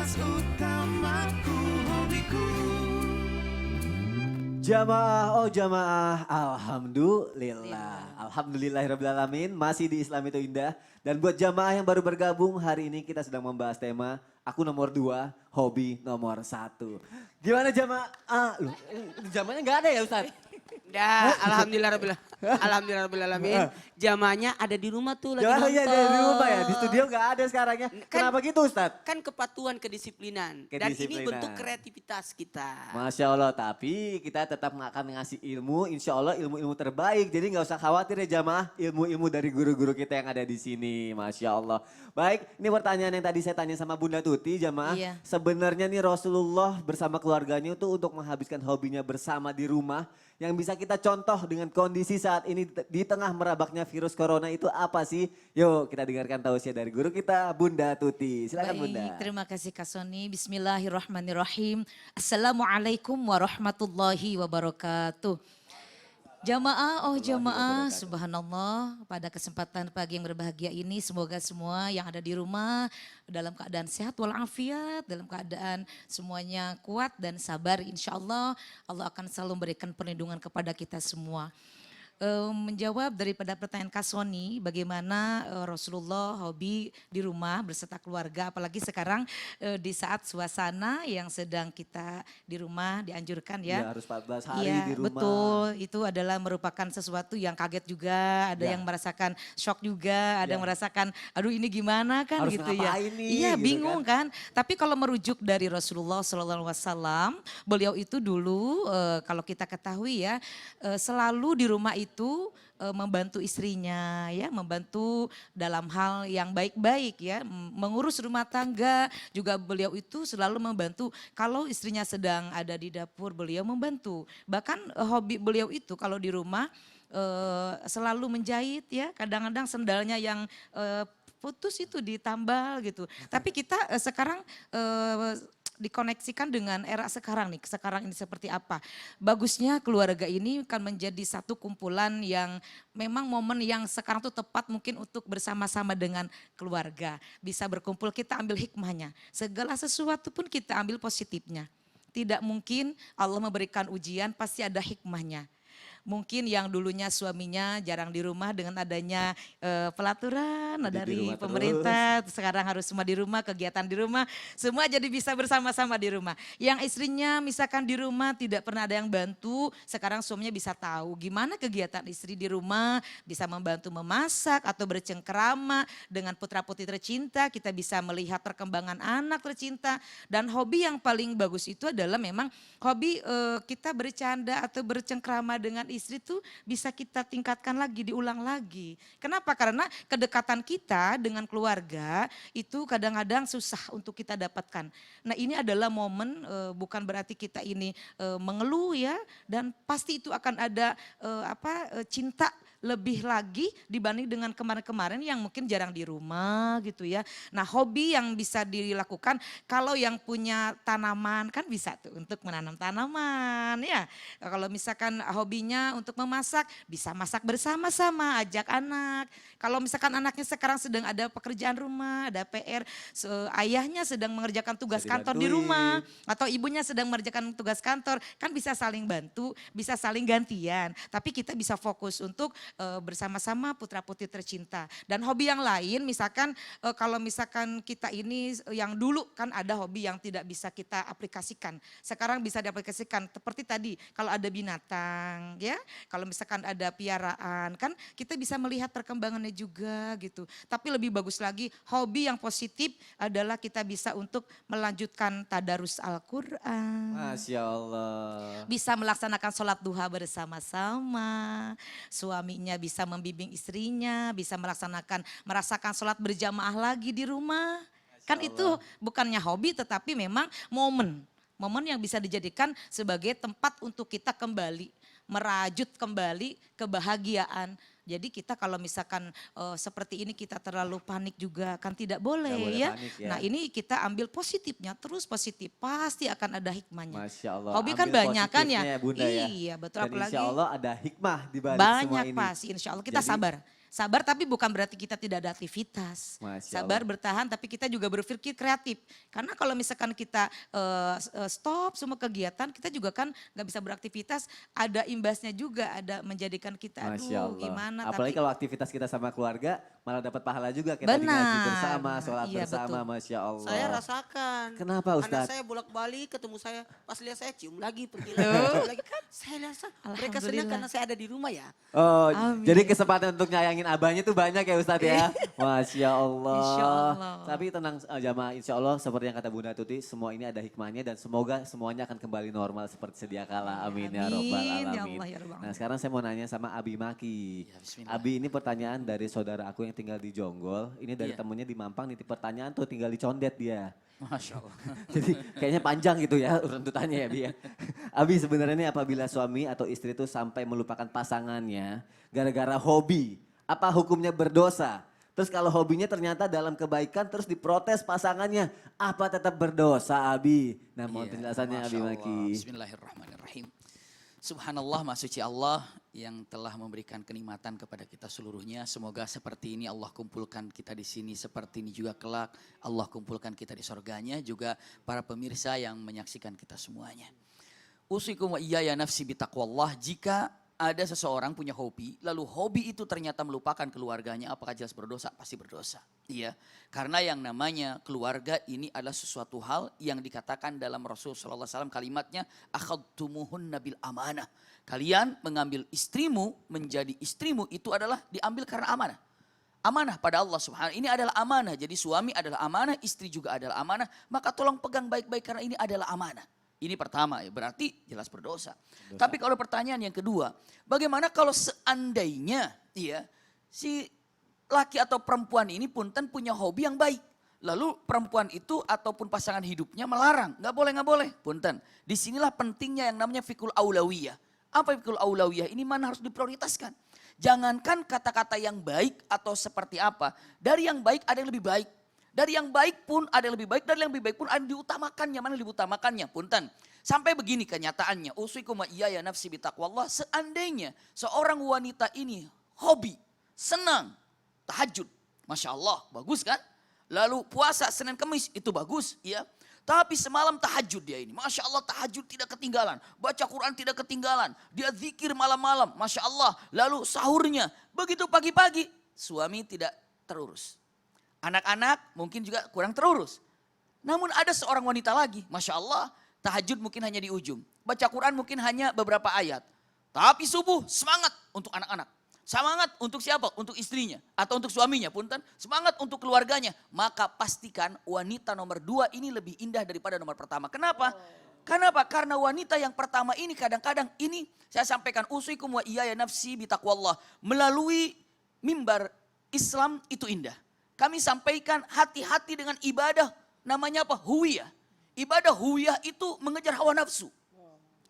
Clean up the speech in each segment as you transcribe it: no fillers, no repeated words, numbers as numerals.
tugas utamaku, hobiku. Jamaah, oh jamaah, alhamdulillah. Alhamdulillahirrabbilalamin, masih di Islam itu indah. Dan buat jamaah yang baru bergabung, hari ini kita sedang membahas tema Aku nomor 2, hobi nomor 1. Gimana jamaah? Loh, jamaahnya gak ada ya Ustaz? Dah, alhamdulillah. Jamaahnya ada di rumah tuh lagi Jamaah nonton. ya di rumah ya, di studio gak ada sekarang ya. Kenapa gitu Ustaz? Kan kepatuhan kedisiplinan. Dan ini Kedisiplinan. bentuk kreativitas kita. Masya Allah, tapi kita tetap akan ngasih ilmu, insya Allah ilmu-ilmu terbaik. Jadi nggak usah khawatir ya jamaah, ilmu-ilmu dari guru-guru kita yang ada di sini. Masya Allah. Baik, ini pertanyaan yang tadi saya tanya sama Bunda Tuti jamaah. Iya. Sebenarnya nih Rasulullah bersama keluarganya itu untuk menghabiskan hobinya bersama di rumah. Yang bisa kita contoh dengan kondisi saat ini di tengah merabaknya virus corona itu apa sih? Yuk kita dengarkan tausiah dari guru kita Bunda Tuti. Silakan Bunda. Baik, terima kasih Kak Soni. Bismillahirrahmanirrahim. Assalamualaikum warahmatullahi wabarakatuh. Jamaah, oh jamaah, subhanallah, pada kesempatan pagi yang berbahagia ini semoga semua yang ada di rumah dalam keadaan sehat walafiat, dalam keadaan semuanya kuat dan sabar, insya Allah Allah akan selalu memberikan perlindungan kepada kita semua. Menjawab daripada pertanyaan Kak Soni, bagaimana Rasulullah hobi di rumah berserta keluarga, apalagi sekarang di saat suasana yang sedang kita di rumah dianjurkan ya. Ya harus 14 hari Iya, di rumah. betul. Itu adalah merupakan sesuatu yang kaget juga, ada Ya. yang merasakan shock juga, ada Ya. yang merasakan aduh ini gimana kan Harus gitu ya. ngapain nih, Iya, gitu bingung kan. Tapi kalau merujuk dari Rasulullah SAW, beliau itu dulu kalau kita ketahui ya selalu di rumah itu membantu istrinya ya, membantu dalam hal yang baik-baik ya, mengurus rumah tangga juga beliau itu selalu membantu. Kalau istrinya sedang ada di dapur beliau membantu. Bahkan hobi beliau itu kalau di rumah selalu menjahit ya, kadang-kadang sendalnya yang putus itu ditambal gitu. Tapi kita sekarang dikoneksikan dengan era sekarang nih, sekarang ini seperti apa. Bagusnya keluarga ini kan menjadi satu kumpulan yang memang momen yang sekarang tuh tepat mungkin untuk bersama-sama dengan keluarga. Bisa berkumpul, kita ambil hikmahnya. Segala sesuatu pun kita ambil positifnya. Tidak mungkin Allah memberikan ujian, pasti ada hikmahnya. Mungkin yang dulunya suaminya jarang di rumah dengan adanya pelaturan Jadi di dari rumah pemerintah, sekarang harus semua di rumah, kegiatan di rumah, semua jadi bisa bersama-sama di rumah. Yang istrinya misalkan di rumah tidak pernah ada yang bantu, sekarang suaminya bisa tahu gimana kegiatan istri di rumah, bisa membantu memasak atau bercengkerama dengan putra-putri tercinta, kita bisa melihat perkembangan anak tercinta. Dan hobi yang paling bagus itu adalah memang hobi kita bercanda atau bercengkrama dengan istri tuh bisa kita tingkatkan lagi, diulang lagi. Kenapa? Karena kedekatan kita dengan keluarga itu kadang-kadang susah untuk kita dapatkan. Nah ini adalah momen bukan berarti kita ini mengeluh ya, dan pasti itu akan ada cinta lebih lagi dibanding dengan kemarin-kemarin yang mungkin jarang di rumah gitu ya. Nah hobi yang bisa dilakukan kalau yang punya tanaman kan bisa tuh untuk menanam tanaman ya. Kalau misalkan hobinya untuk memasak bisa masak bersama-sama, ajak anak. Kalau misalkan anaknya sekarang sedang ada pekerjaan rumah, ada PR, ayahnya sedang mengerjakan tugas Bisa kantor di dibantuin. rumah atau ibunya sedang mengerjakan tugas kantor, kan bisa saling bantu, bisa saling gantian. Tapi kita bisa fokus untuk bersama-sama putra-putri tercinta. Dan hobi yang lain misalkan kalau misalkan kita ini yang dulu kan ada hobi yang tidak bisa kita aplikasikan. Sekarang bisa diaplikasikan seperti tadi kalau ada binatang ya, kalau misalkan ada piaraan kan kita bisa melihat perkembangannya juga gitu. Tapi lebih bagus lagi hobi yang positif adalah kita bisa untuk melanjutkan tadarus Al-Quran. Masya Allah. Bisa melaksanakan sholat duha bersama-sama, suaminya bisa membimbing istrinya, bisa merasakan sholat berjamaah lagi di rumah. Kan itu bukannya hobi tetapi memang momen yang bisa dijadikan sebagai tempat untuk kita kembali, merajut kembali kebahagiaan. Jadi kita kalau misalkan seperti ini kita terlalu panik juga kan tidak boleh, Nggak boleh ya. panik, ya. Nah ini kita ambil positifnya, terus positif, pasti akan ada hikmahnya. Masya Allah. Hobi kan ambil banyak kan ya. positifnya Bunda ya. Iya betul, Dan apalagi insya Allah ada hikmah di balik semua banyak ini. pasti, insya Allah kita Jadi, sabar. Sabar tapi bukan berarti kita tidak ada aktivitas. Masya Sabar Allah. bertahan tapi kita juga berpikir kreatif. Karena kalau misalkan kita stop semua kegiatan, kita juga kan nggak bisa beraktivitas. Ada imbasnya juga, ada menjadikan kita Masya aduh Allah. gimana. Apalagi tapi, kalau aktivitas kita sama keluarga malah dapat pahala juga. Kita ngaji bersama, sholat Iya, bersama, betul. Masya Allah. Saya rasakan. Kenapa, Anak Ustadz? saya bolak-balik ketemu saya, pas lihat saya cium lagi, pergi lagi, cium lagi. Kan saya rasa mereka senang Alhamdulillah. karena saya ada di rumah ya. Oh, Amin. jadi kesempatan untuk nyayangin abahnya tuh banyak ya Ustadz ya. Masya Allah. Insya Allah. Tapi tenang jamaah, insya Allah seperti yang kata Bunda Tuti, semua ini ada hikmahnya dan semoga semuanya akan kembali normal seperti sedia kala. Amin ya robbal Amin, ya alamin. Allah, ya Rabbal Nah sekarang saya mau nanya sama Abi Maki. Ya, bismillah. Abi, ini pertanyaan dari saudara aku yang tinggal di Jonggol. Ini dari Iya. temennya di Mampang, nitip pertanyaan tuh tinggal di Condet dia. Masya Allah. Jadi kayaknya panjang gitu ya runtutannya ya Bi ya. Abi, sebenarnya ini apabila suami atau istri itu sampai melupakan pasangannya gara-gara hobi, apa hukumnya berdosa? Terus kalau hobinya ternyata dalam kebaikan terus diprotes pasangannya, apa tetap berdosa Abi? Nah mohon Iya, penjelasannya Abi Masya Maki. Allah. Bismillahirrahmanirrahim. Subhanallah, Maha Suci Allah yang telah memberikan kenikmatan kepada kita seluruhnya. Semoga seperti ini Allah kumpulkan kita di sini, seperti ini juga kelak Allah kumpulkan kita di sorganya. Juga para pemirsa yang menyaksikan kita semuanya. Usikum wa iyaya nafsi bitaqwallah. Jika ada seseorang punya hobi, lalu hobi itu ternyata melupakan keluarganya, apakah jelas berdosa? Pasti berdosa. Iya, karena yang namanya keluarga ini adalah sesuatu hal yang dikatakan dalam Rasulullah SAW kalimatnya, akhadtumuhunna bil amanah. Kalian mengambil istrimu menjadi istrimu itu adalah diambil karena amanah. Amanah pada Allah Subhanahu. Ini adalah amanah. Jadi suami adalah amanah, istri juga adalah amanah. Maka tolong pegang baik-baik karena ini adalah amanah. Ini pertama ya, berarti jelas berdosa. Tapi kalau pertanyaan yang kedua, bagaimana kalau seandainya ya si laki atau perempuan ini punten punya hobi yang baik. Lalu perempuan itu ataupun pasangan hidupnya melarang, nggak boleh, punten. Disinilah pentingnya yang namanya fikul aulawiyah. Apa fikul aulawiyah? Ini mana harus diprioritaskan. Jangankan kata-kata yang baik atau seperti apa, dari yang baik ada yang lebih baik. Dari yang baik pun ada yang lebih baik, dari yang lebih baik pun ada yang diutamakannya. Mana yang diutamakannya? Punten. Sampai begini kenyataannya. Usikum wa iyaya nafsi bitaqwallah. Seandainya seorang wanita ini hobi, senang, tahajud. Masya Allah, bagus kan? Lalu puasa Senin Kemis, itu bagus. Ya. Tapi semalam tahajud dia ini. Masya Allah tahajud tidak ketinggalan. Baca Quran tidak ketinggalan. Dia zikir malam-malam. Masya Allah. Lalu sahurnya. Begitu pagi-pagi, suami tidak terurus. Anak-anak mungkin juga kurang terurus. Namun ada seorang wanita lagi, Masya Allah, tahajud mungkin hanya di ujung. Baca Quran mungkin hanya beberapa ayat. Tapi subuh semangat untuk anak-anak. Semangat untuk siapa? Untuk istrinya atau untuk suaminya. Punten, semangat untuk keluarganya. Maka pastikan wanita nomor 2 ini lebih indah daripada nomor pertama. Kenapa? Kenapa? Karena wanita yang pertama ini kadang-kadang ini saya sampaikan usikum wa iyaya nafsi bitaqwallah. Melalui mimbar Islam itu indah. Kami sampaikan hati-hati dengan ibadah namanya apa? Huwiyah. Ibadah huwiyah itu mengejar hawa nafsu.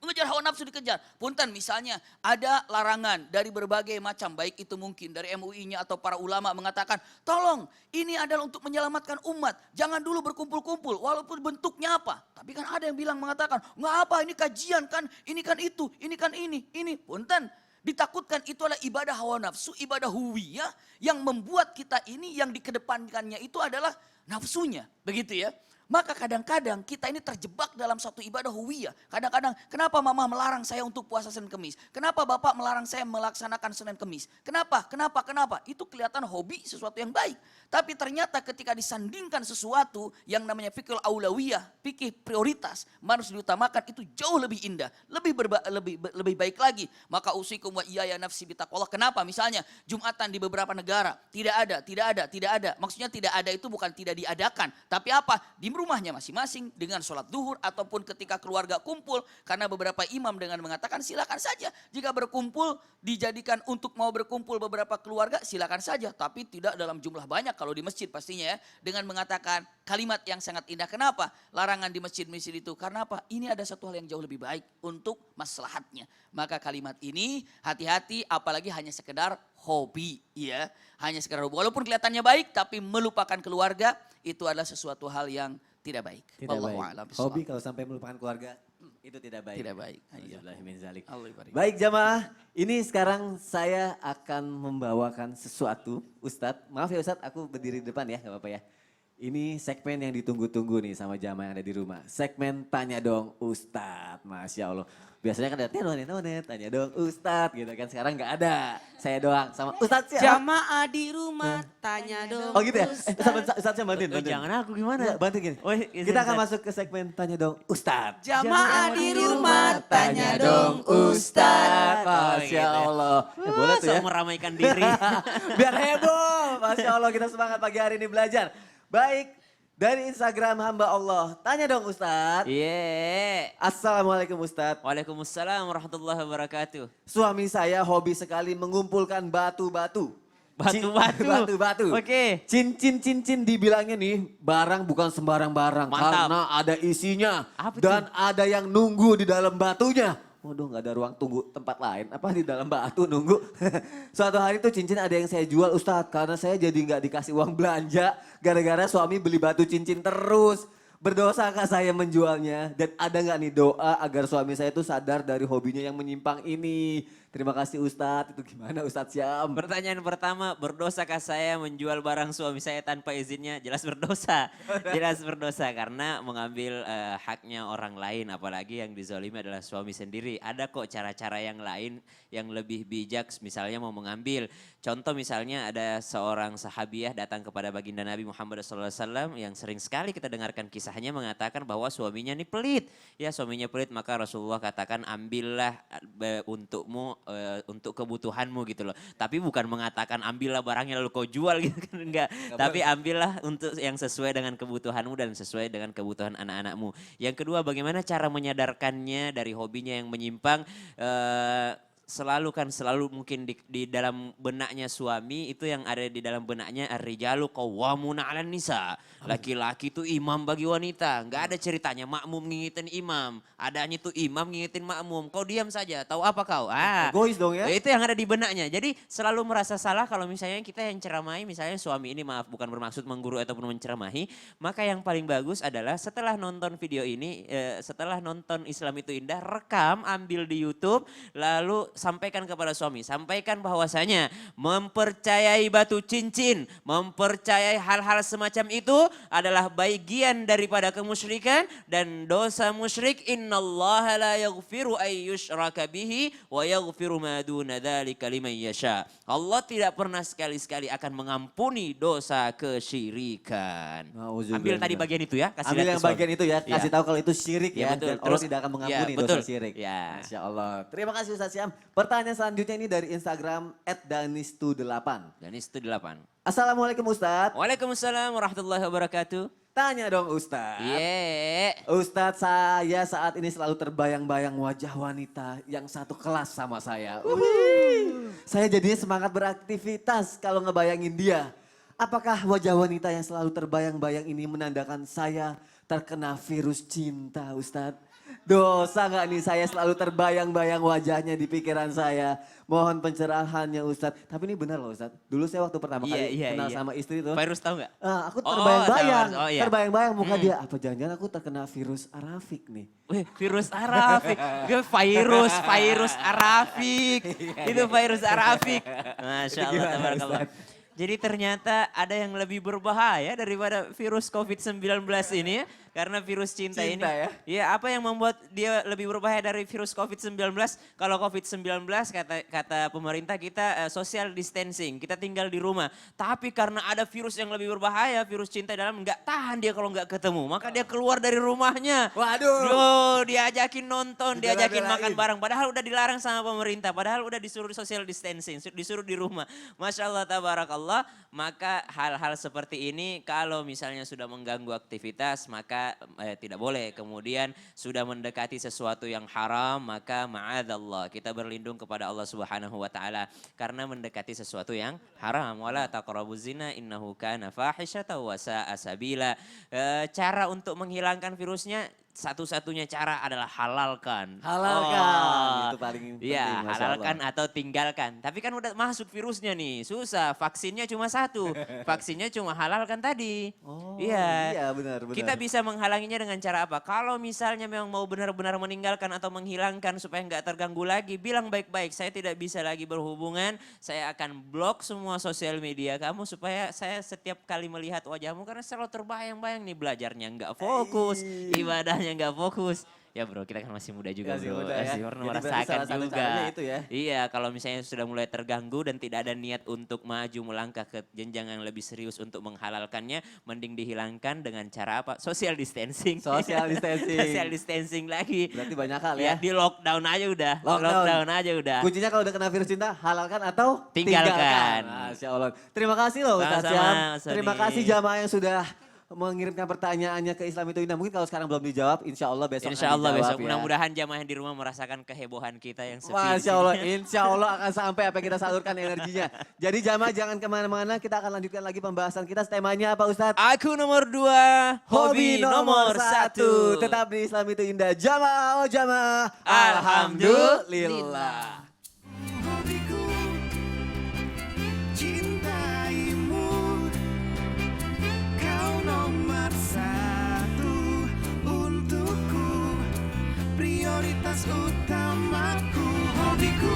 Mengejar hawa nafsu dikejar. Punten misalnya ada larangan dari berbagai macam. Baik itu mungkin dari MUI-nya atau para ulama mengatakan. Tolong ini adalah untuk menyelamatkan umat. Jangan dulu berkumpul-kumpul walaupun bentuknya apa. Tapi kan ada yang bilang mengatakan. Nggak apa ini kajian kan. Ini kan itu. Ini kan ini. Ini punten. Ditakutkan itu adalah ibadah hawa nafsu, ibadah huwiyah yang membuat kita ini yang dikedepankannya itu adalah nafsunya. Begitu ya. Maka kadang-kadang kita ini terjebak dalam satu ibadah huwiyah. Kadang-kadang kenapa mama melarang saya untuk puasa Senin Kemis? Kenapa bapak melarang saya melaksanakan Senin Kemis? Kenapa? Itu kelihatan hobi sesuatu yang baik. Tapi ternyata ketika disandingkan sesuatu yang namanya fikih aulawiyah, fikih prioritas, harus diutamakan itu jauh lebih indah, lebih baik lagi. Maka usikum wa iyaya nafsi bitaqwallah. Kenapa? Misalnya Jumatan di beberapa negara tidak ada. Maksudnya tidak ada itu bukan tidak diadakan, tapi apa? Di rumahnya masing-masing dengan sholat duhur ataupun ketika keluarga kumpul. Karena beberapa imam dengan mengatakan silakan saja. Jika berkumpul dijadikan untuk mau berkumpul beberapa keluarga silakan saja. Tapi tidak dalam jumlah banyak kalau di masjid pastinya ya. Dengan mengatakan kalimat yang sangat indah. Kenapa? Larangan di masjid-masjid itu. Karena apa? Ini ada satu hal yang jauh lebih baik untuk maslahatnya. Maka kalimat ini hati-hati apalagi hanya sekedar hobi. Ya, hanya sekedar hobi. Walaupun kelihatannya baik tapi melupakan keluarga itu adalah sesuatu hal yang tidak baik. Tidak Wallahu baik. a'lam bishawab. Hobi kalau sampai melupakan keluarga Itu tidak baik. Tidak baik. Auzubillahi min zalik. Allah barik. Baik jamaah, ini sekarang saya akan membawakan sesuatu. Ustadz, maaf ya Ustadz, aku berdiri di depan ya, gak apa-apa ya. Ini segmen yang ditunggu-tunggu nih sama jamaah yang ada di rumah. Segmen Tanya Dong Ustadz, Masya Allah. Biasanya kan ada tanya dong Ustadz gitu kan. Sekarang gak ada, saya doang sama Ustadz siapa? Jamaah di rumah tanya dong. Oh gitu ya? Ustadz saya bantuin. Jangan aku gimana? Enggak, bantu gini. Oh, iya, Kita akan Ustadz. masuk ke segmen Tanya Dong Ustadz. Jamaah di rumah tanya dong Ustadz. Masya Allah. Boleh tuh ya. Sok meramaikan diri. Biar heboh. Masya Allah kita semangat pagi hari ini belajar. Baik, dari Instagram hamba Allah. Tanya dong Ustadz. Iya. Assalamualaikum Ustadz. Waalaikumsalam warahmatullahi wabarakatuh. Suami saya hobi sekali mengumpulkan batu-batu. Batu-batu. Batu-batu. Oke. Cincin-cincin dibilangnya nih barang bukan sembarang barang. Mantap. Karena ada isinya. Apa Dan ada yang nunggu di dalam batunya. Waduh gak ada ruang tunggu tempat lain. Apa di dalam batu nunggu. Suatu hari tuh cincin ada yang saya jual Ustadz. Karena saya jadi gak dikasih uang belanja. Gara-gara suami beli batu cincin terus. Berdosakah saya menjualnya? Dan ada gak nih doa agar suami saya tuh sadar dari hobinya yang menyimpang ini? Terima kasih Ustadz. Itu gimana Ustadz Syam? Pertanyaan pertama, berdosakah saya menjual barang suami saya tanpa izinnya? Jelas berdosa. Jelas berdosa karena mengambil haknya orang lain. Apalagi yang dizalimi adalah suami sendiri. Ada kok cara-cara yang lain yang lebih bijak. Misalnya mau mengambil. Contoh misalnya ada seorang sahabiah datang kepada baginda Nabi Muhammad SAW yang sering sekali kita dengarkan kisahnya mengatakan bahwa suaminya ini pelit. Ya suaminya pelit maka Rasulullah katakan ambillah untukmu untuk kebutuhanmu gitu loh. Tapi bukan mengatakan ambillah barangnya lalu kau jual gitu kan enggak. Tapi ambillah untuk yang sesuai dengan kebutuhanmu dan sesuai dengan kebutuhan anak-anakmu. Yang kedua bagaimana cara menyadarkannya dari hobinya yang menyimpang. Selalu mungkin di dalam benaknya suami itu yang ada di dalam benaknya ar-rijalu qawwamuna 'alan nisa. Laki-laki itu imam bagi wanita. Enggak ada ceritanya makmum ngingetin imam. Adanya itu imam ngingetin makmum. Kau diam saja. Tahu apa kau? Egois dong ya. Itu yang ada di benaknya. Jadi selalu merasa salah kalau misalnya kita yang ceramahi, misalnya suami ini maaf bukan bermaksud menggurui ataupun menceramahi. Maka yang paling bagus adalah setelah nonton video ini, setelah nonton Islam itu Indah, rekam, ambil di YouTube, lalu sampaikan kepada suami. Sampaikan bahwasanya mempercayai batu cincin, mempercayai hal-hal semacam itu adalah bagian daripada kemusyrikan dan dosa musyrik. Innallaha la yaghfiru ay yushraka bihi wa yaghfiru ma duna dzalika liman yasha. Allah tidak pernah sekali-sekali akan mengampuni dosa kesyirikan. Ambil tadi bagian itu ya, kasih Ambil lihat yang ke suami. bagian itu ya, kasih tahu kalau itu syirik Ya, ya. betul. Dan Allah Terus, tidak akan mengampuni ya, dosa betul. syirik. Ya. Masya Allah. Terima kasih Ustaz Syam. Pertanyaan selanjutnya ini dari Instagram @danistu8. Dan itu 8. Assalamualaikum Ustadz. Waalaikumsalam warahmatullahi wabarakatuh. Tanya dong Ustadz. Iya. Ustadz saya saat ini selalu terbayang-bayang wajah wanita yang satu kelas sama saya. Saya jadinya semangat beraktivitas kalau ngebayangin dia. Apakah wajah wanita yang selalu terbayang-bayang ini menandakan saya terkena virus cinta Ustadz? Dosa gak nih saya selalu terbayang-bayang wajahnya di pikiran saya. Mohon pencerahannya Ustadz. Tapi ini benar loh Ustadz. Dulu saya waktu pertama kali kenal sama istri tuh. Virus tahu nggak? Aku terbayang-bayang. Oh, iya. Terbayang-bayang muka dia. Apa jangan-jangan aku terkena virus Arafik nih. Wih, virus Arafik. virus Arafik. Itu virus Arafik. Masya Allah, tabarakallah. Jadi ternyata ada yang lebih berbahaya daripada virus COVID-19 ini ya. Karena virus cinta ini. Ya? Ya, apa yang membuat dia lebih berbahaya dari virus COVID-19? Kalau COVID-19 kata pemerintah kita social distancing, kita tinggal di rumah. Tapi karena ada virus yang lebih berbahaya, virus cinta dalam nggak tahan dia kalau nggak ketemu. Maka dia keluar dari rumahnya. Waduh. Diajakin nonton, diajakin makan bareng. Padahal udah dilarang sama pemerintah, padahal udah disuruh social distancing, disuruh di rumah. Masya Allah, tabarakallah. Maka hal-hal seperti ini kalau misalnya sudah mengganggu aktivitas, maka tidak boleh. Kemudian sudah mendekati sesuatu yang haram, maka ma'adzallah, kita berlindung kepada Allah Subhanahu wa taala karena mendekati sesuatu yang haram. Wala taqrabuz zina innahu kana fahisyatan wa sa'a sabila. Cara untuk menghilangkan virusnya satu-satunya cara adalah halalkan. Halalkan, itu paling penting, Iya, Masya halalkan Allah. atau tinggalkan. Tapi kan udah masuk virusnya nih, susah. Vaksinnya cuma satu, vaksinnya cuma halalkan tadi. Oh, iya. iya benar. Kita bisa menghalanginya dengan cara apa? Kalau misalnya memang mau benar-benar meninggalkan atau menghilangkan supaya nggak terganggu lagi, bilang baik-baik, saya tidak bisa lagi berhubungan, saya akan blok semua sosial media kamu supaya saya setiap kali melihat wajahmu karena selalu terbayang-bayang nih belajarnya nggak fokus, ibadahnya nggak fokus. Ya bro, kita kan masih muda juga Masih bro, muda ya. masih pernah Jadi berarti merasakan salah satu juga. caranya itu ya. Iya, kalau misalnya sudah mulai terganggu dan tidak ada niat untuk maju melangkah ke jenjang yang lebih serius untuk menghalalkannya, mending dihilangkan dengan cara apa? Social distancing. Social distancing. Social distancing lagi. Berarti banyak hal Ya, ya. di lockdown aja udah. Lockdown. Aja udah. Kuncinya kalau udah kena virus cinta, halalkan atau Tinggalkan. Masya Allah. Terima kasih loh Ustaz Sama-sama, Syam. Mas Sony. Terima kasih jamaah yang sudah mengirimkan pertanyaannya ke Islam itu Indah. Mungkin kalau sekarang belum dijawab, insya Allah besok Insya Allah akan dijawab besok. ya. Mudah-mudahan jamaah yang di rumah merasakan kehebohan kita yang sepi. Masya Allah, insya Allah akan sampai apa yang kita salurkan energinya. Jadi jamaah jangan kemana-mana, kita akan lanjutkan lagi pembahasan kita. Temanya apa Ustadz? Aku nomor 2, hobi nomor 1. Tetap di Islam itu Indah. Jamaah, oh jamaah. Alhamdulillah. Hobiku cintaimu, kau nomor 1 untukku, prioritas utamaku. Hobiku